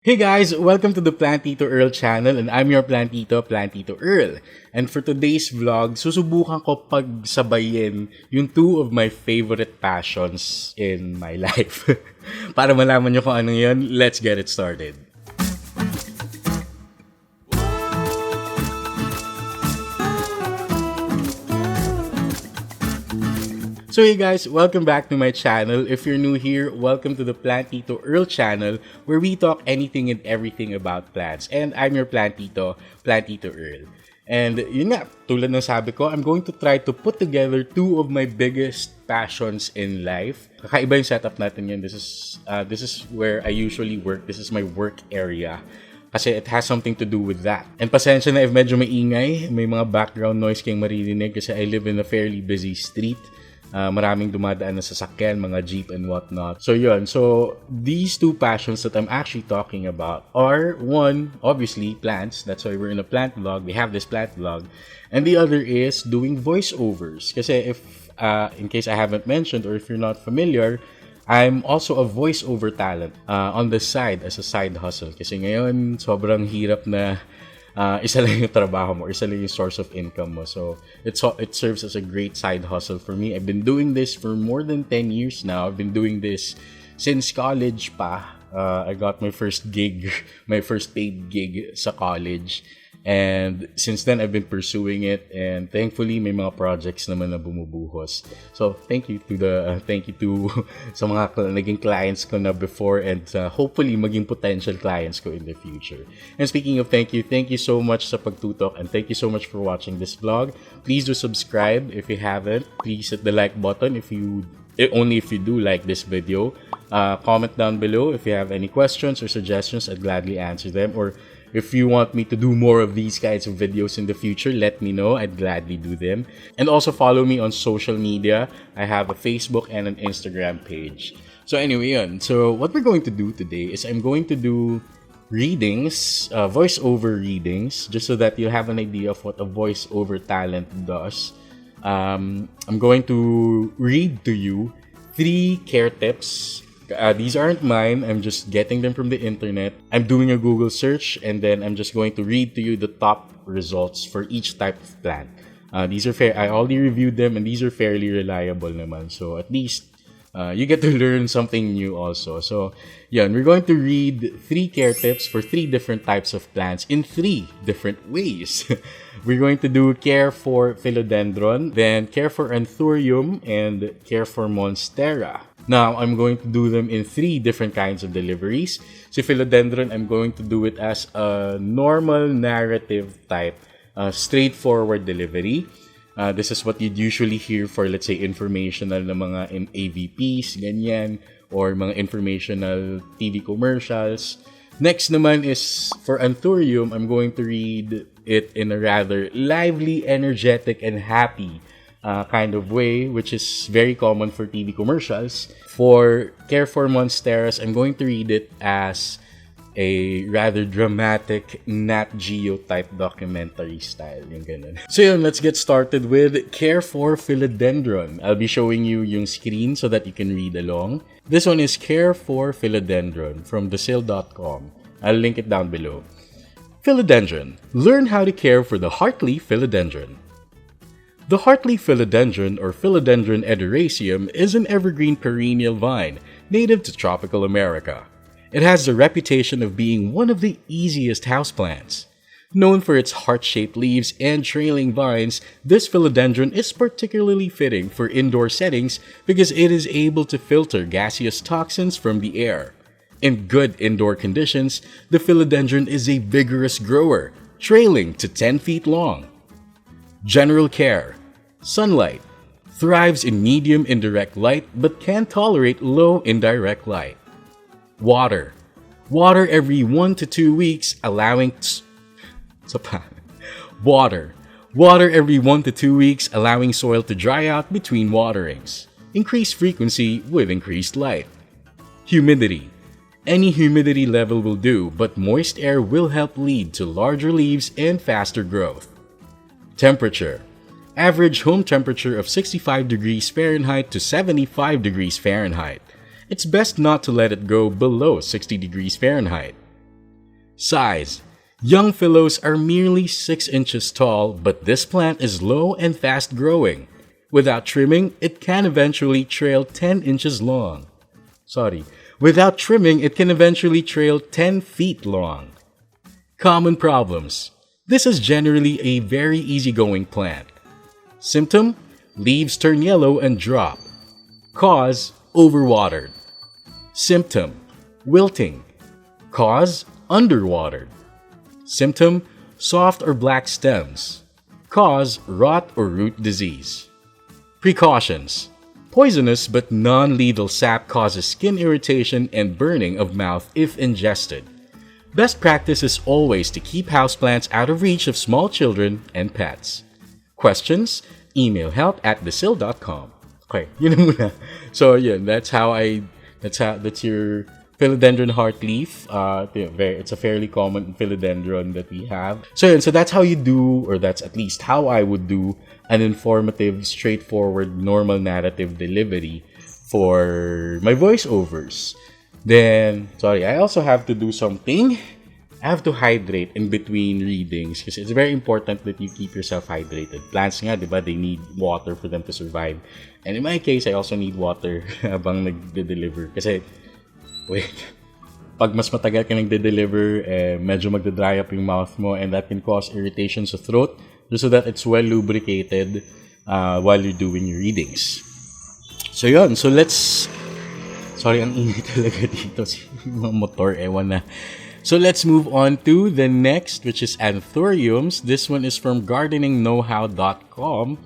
Hey guys, welcome to the PlanTito Earl channel and I'm your PlanTito Earl. And for today's vlog, susubukan ko pagsabayin yung two of my favorite passions in my life. Para malaman nyo kung ano yun, let's get it started. So hey guys, welcome back to my channel. If you're new here, welcome to the PlanTito Earl channel where we talk anything and everything about plants. And I'm your PlanTito Earl. And yun nga, tulad ng sabi ko, I'm going to try to put together two of my biggest passions in life. Kakaiba yung setup natin yun. This is where I usually work. This is my work area. Kasi it has something to do with that. And pasensya na if medyo maingay, may mga background noise kayong maririnig kasi I live in a fairly busy street. Maraming dumadaan na sasakyan, mga jeep and whatnot. So yun, so these two passions that I'm actually talking about are one, obviously, plants. That's why we're in a plant vlog. We have this plant vlog. And the other is doing voiceovers. Kasi if, in case I haven't mentioned or if you're not familiar, I'm also a voiceover talent on the side as a side hustle. Kasi ngayon, sobrang hirap na isa lang yung trabaho mo, isa lang yung source of income mo. So, it serves as a great side hustle for me. I've been doing this for more than 10 years now. I've been doing this since college pa. I got my first gig, my first paid gig sa college. And since then, I've been pursuing it. And thankfully, may mga projects naman na bumubuhos. So, thank you to sa mga naging clients ko na before and hopefully maging potential clients ko in the future. And speaking of thank you so much sa pagtutok and thank you so much for watching this vlog. Please do subscribe if you haven't. Please hit the like button only if you do like this video. Comment down below if you have any questions or suggestions. I'd gladly answer them. Or if you want me to do more of these kinds of videos in the future, let me know. I'd gladly do them. And also follow me on social media. I have a Facebook and an Instagram page. So anyway, yun. So what we're going to do today is I'm going to do readings, voiceover readings, just so that you have an idea of what a voiceover talent does. I'm going to read to you 3 care tips. These aren't mine. I'm just getting them from the internet. I'm doing a Google search and then I'm just going to read to you the top results for each type of plant. These are fair. I already reviewed them and these are fairly reliable naman. So at least you get to learn something new also. So yeah, we're going to read 3 care tips for 3 different types of plants in 3 different ways. We're going to do care for Philodendron, then care for Anthurium, and care for Monstera. Now, I'm going to do them in 3 different kinds of deliveries. So, Philodendron, I'm going to do it as a normal narrative type, straightforward delivery. This is what you'd usually hear for, let's say, informational na mga AVPs, ganyan, or mga informational TV commercials. Next naman is for Anthurium, I'm going to read it in a rather lively, energetic, and happy kind of way, which is very common for TV commercials. For Care for Monsteras, I'm going to read it as a rather dramatic Nat Geo type documentary style, yung ganun. So yun, let's get started with Care for Philodendron. I'll be showing you yung screen so that you can read along. This one is Care for Philodendron from thesil.com. I'll link it down below. Philodendron. Learn how to care for the heartleaf philodendron. The heartleaf philodendron, or Philodendron ederaceum, is an evergreen perennial vine native to tropical America. It has the reputation of being one of the easiest houseplants. Known for its heart-shaped leaves and trailing vines, this philodendron is particularly fitting for indoor settings because it is able to filter gaseous toxins from the air. In good indoor conditions, the philodendron is a vigorous grower, trailing to 10 feet long. General care. Sunlight. Thrives in medium indirect light but can tolerate low indirect light. Water. Water every 1 to 2 weeks, allowing Water. Water every 1 to 2 weeks, allowing soil to dry out between waterings. Increased frequency with increased light. Humidity. Any humidity level will do, but moist air will help lead to larger leaves and faster growth. Temperature. Average home temperature of 65 degrees Fahrenheit to 75 degrees Fahrenheit. It's best not to let it go below 60 degrees Fahrenheit. Size. Young phyllos are merely 6 inches tall, but this plant is low and fast growing. Without trimming, it can eventually trail 10 inches long. Without trimming, it can eventually trail 10 feet long. Common problems. This is generally a very easygoing plant. Symptom: leaves turn yellow and drop. Cause: overwatered. Symptom: wilting. Cause: underwatered. Symptom: soft or black stems. Cause: rot or root disease. Precautions. Poisonous but non-lethal sap causes skin irritation and burning of mouth if ingested. Best practice is always to keep houseplants out of reach of small children and pets. Questions? Email help@basil.com. Okay, yun na muna. So yun, that's your Philodendron heartleaf. It's a fairly common philodendron that we have. So that's how you do, or that's at least how I would do, an informative, straightforward, normal narrative delivery for my voiceovers. Then, I also have to do something. I have to hydrate in between readings because it's very important that you keep yourself hydrated. Plants nga, diba, they need water for them to survive. And in my case, I also need water habang nagde-deliver. Kasi, pag mas matagal ka nagde-deliver, medyo magda-dry up yung mouth mo, and that can cause irritation sa throat, just so that it's well lubricated while you're doing your readings. So yun, so let's... Sorry, ang init talaga dito. Mga motor, ewan na. So let's move on to the next, which is Anthuriums. This one is from gardeningknowhow.com.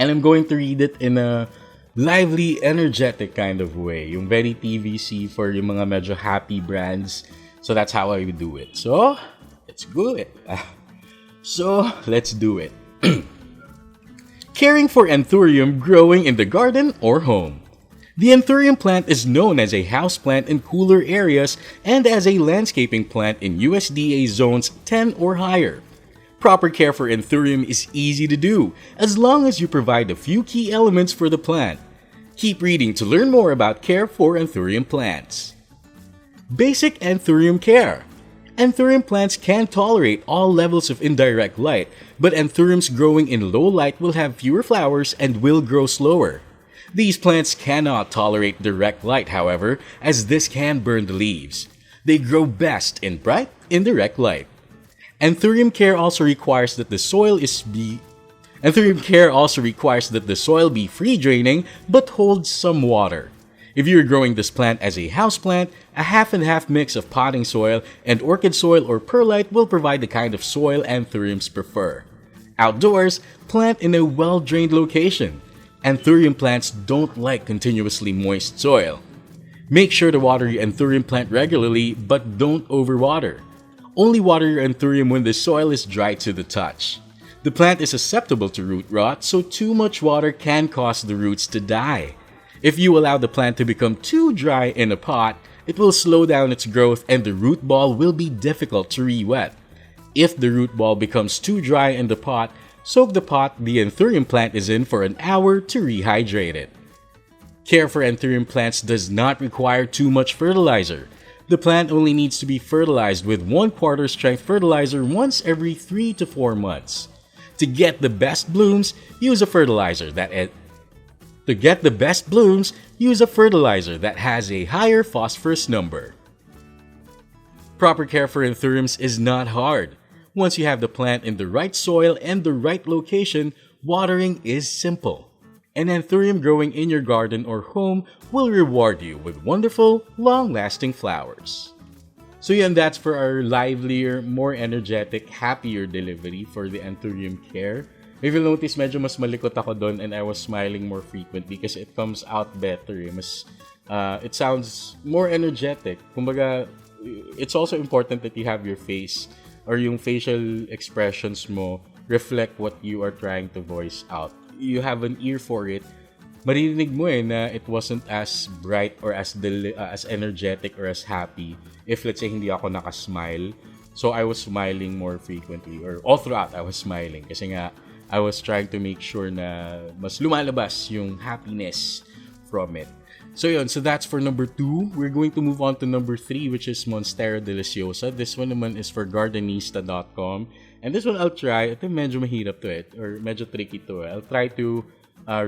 And I'm going to read it in a lively, energetic kind of way. Yung very TVC for yung mga medyo happy brands. So that's how I would do it. So, let's do it. Let's do it. Caring for Anthurium growing in the garden or home. The Anthurium plant is known as a houseplant in cooler areas and as a landscaping plant in USDA zones 10 or higher. Proper care for Anthurium is easy to do, as long as you provide a few key elements for the plant. Keep reading to learn more about care for Anthurium plants. Basic Anthurium care. Anthurium plants can tolerate all levels of indirect light, but Anthuriums growing in low light will have fewer flowers and will grow slower. These plants cannot tolerate direct light, however, as this can burn the leaves. They grow best in bright, indirect light. Anthurium care also requires that the soil be free draining but holds some water. If you are growing this plant as a houseplant, a half and half mix of potting soil and orchid soil or perlite will provide the kind of soil Anthuriums prefer. Outdoors, plant in a well-drained location. Anthurium plants don't like continuously moist soil. Make sure to water your Anthurium plant regularly, but don't overwater. Only water your Anthurium when the soil is dry to the touch. The plant is susceptible to root rot, so too much water can cause the roots to die. If you allow the plant to become too dry in a pot, it will slow down its growth and the root ball will be difficult to re-wet. If the root ball becomes too dry in the pot, soak the pot the Anthurium plant is in for an hour to rehydrate it. Care for Anthurium plants does not require too much fertilizer. The plant only needs to be fertilized with 1/4 strength fertilizer once every 3 to 4 months. To get the best blooms, use a fertilizer that has a higher phosphorus number. Proper care for Anthuriums is not hard. Once you have the plant in the right soil and the right location, watering is simple. An Anthurium growing in your garden or home will reward you with wonderful, long-lasting flowers. So yan, that's for our livelier, more energetic, happier delivery for the Anthurium care. If you'll notice, medyo mas malikot ako doon and I was smiling more frequently because it comes out better. It sounds more energetic. Kumbaga, it's also important that you have your face or yung facial expressions mo reflect what you are trying to voice out. You have an ear for it. Maririnig mo na it wasn't as bright or as energetic or as happy if, let's say, hindi ako nakasmile. So I was smiling more frequently, or all throughout I was smiling kasi nga I was trying to make sure na mas lumalabas yung happiness from it. So that's for number 2. We're going to move on to number 3, which is Monstera deliciosa. This one naman is for gardenista.com. And this one I'll try. Ito medyo mahirap to or medyo tricky to. I'll try to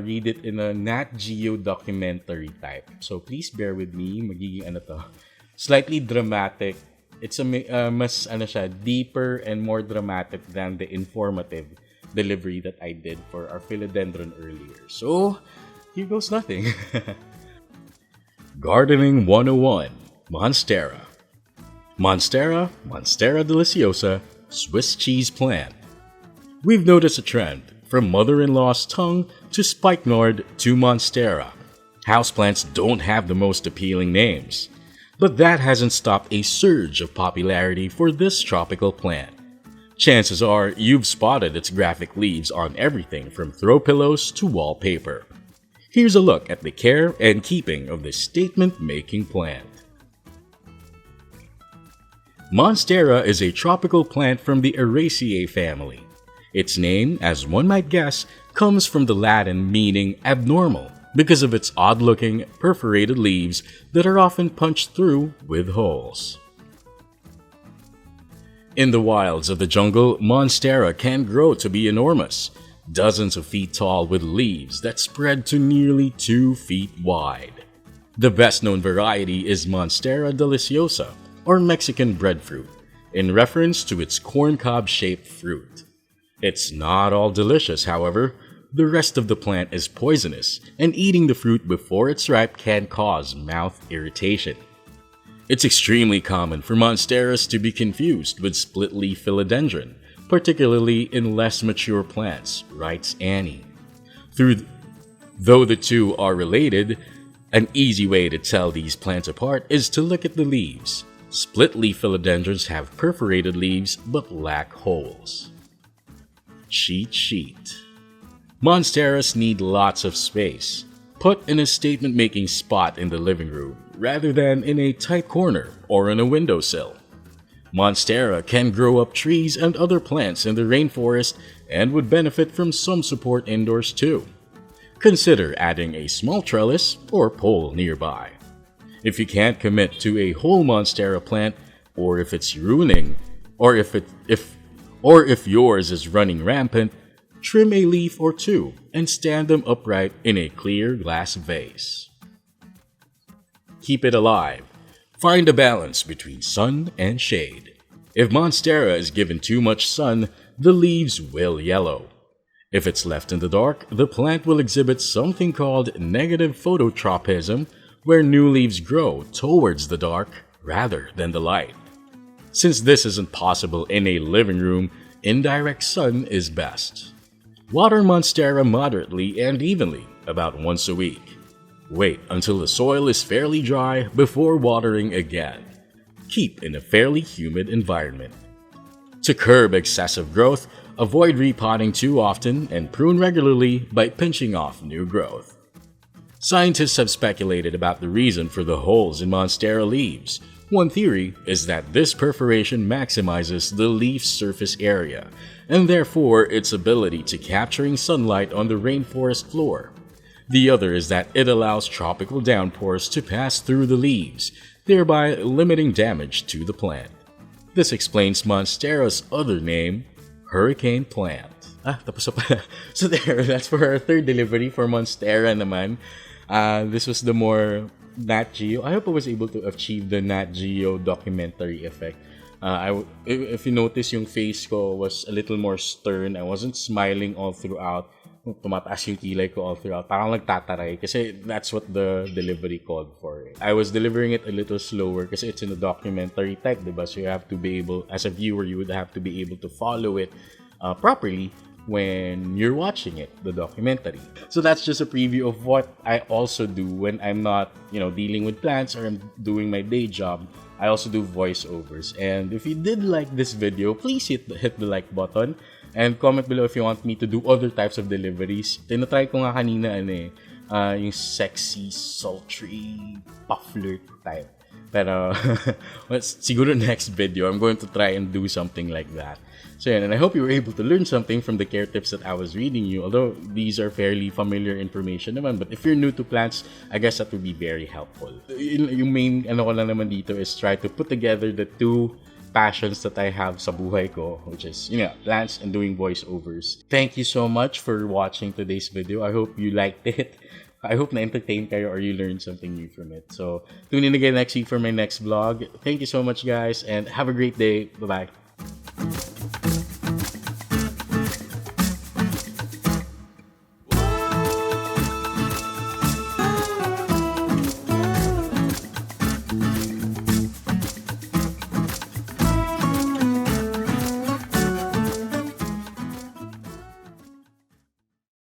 read it in a Nat Geo documentary type. So please bear with me. Magiging slightly dramatic. It's a mas deeper and more dramatic than the informative delivery that I did for our Philodendron earlier. So here goes nothing. Gardening 101, Monstera. Monstera deliciosa, Swiss cheese plant. We've noticed a trend, from mother-in-law's tongue to spikenard to Monstera. Houseplants don't have the most appealing names, but that hasn't stopped a surge of popularity for this tropical plant. Chances are you've spotted its graphic leaves on everything from throw pillows to wallpaper. Here's a look at the care and keeping of this statement-making plant. Monstera is a tropical plant from the Araceae family. Its name, as one might guess, comes from the Latin meaning abnormal because of its odd-looking, perforated leaves that are often punched through with holes. In the wilds of the jungle, Monstera can grow to be enormous, dozens of feet tall with leaves that spread to nearly 2 feet wide. The best-known variety is Monstera deliciosa, or Mexican breadfruit, in reference to its corncob-shaped fruit. It's not all delicious, however. The rest of the plant is poisonous, and eating the fruit before it's ripe can cause mouth irritation. It's extremely common for Monsteras to be confused with split-leaf Philodendron, particularly in less mature plants, writes Annie. Though the two are related, an easy way to tell these plants apart is to look at the leaves. Split-leaf philodendrons have perforated leaves but lack holes. Cheat sheet. Monsteras need lots of space, put in a statement-making spot in the living room rather than in a tight corner or on a windowsill. Monstera can grow up trees and other plants in the rainforest and would benefit from some support indoors too. Consider adding a small trellis or pole nearby. If you can't commit to a whole Monstera plant, or if it's ruining, or if yours is running rampant, trim a leaf or two and stand them upright in a clear glass vase. Keep it alive. Find a balance between sun and shade. If Monstera is given too much sun, the leaves will yellow. If it's left in the dark, the plant will exhibit something called negative phototropism, where new leaves grow towards the dark rather than the light. Since this isn't possible in a living room, indirect sun is best. Water Monstera moderately and evenly, about once a week. Wait until the soil is fairly dry before watering again. Keep in a fairly humid environment. To curb excessive growth, avoid repotting too often and prune regularly by pinching off new growth. Scientists have speculated about the reason for the holes in Monstera leaves. One theory is that this perforation maximizes the leaf's surface area, and therefore its ability to capturing sunlight on the rainforest floor. The other is that it allows tropical downpours to pass through the leaves, thereby limiting damage to the plant. This explains Monstera's other name, hurricane plant. Tapos na pala. So there, that's for our third delivery for Monstera naman. This was the more Nat Geo. I hope I was able to achieve the Nat Geo documentary effect. If you notice, yung face ko was a little more stern. I wasn't smiling all throughout. Tumataas yung kilay ko all throughout. Parang nagtataray kasi that's what the delivery called for. I was delivering it a little slower kasi it's in a documentary type, diba? So you have to be able, as a viewer, you would have to be able to follow it properly when you're watching it, the documentary. So that's just a preview of what I also do when I'm not, dealing with plants or I'm doing my day job. I also do voiceovers. And if you did like this video, please hit the like button. And comment below if you want me to do other types of deliveries. Tinatry ko nga kanina yung sexy, sultry, puff flirt type. Pero, siguro next video, I'm going to try and do something like that. So yeah, and I hope you were able to learn something from the care tips that I was reading you. Although these are fairly familiar information naman, but if you're new to plants, I guess that would be very helpful. Yung main ko lang naman dito is try to put together the two passions that I have sa buhay ko, which is, plants and doing voiceovers. Thank you so much for watching today's video. I hope you liked it. I hope na-entertain kayo or you learned something new from it. So, tune in again next week for my next vlog. Thank you so much, guys, and have a great day. Bye-bye.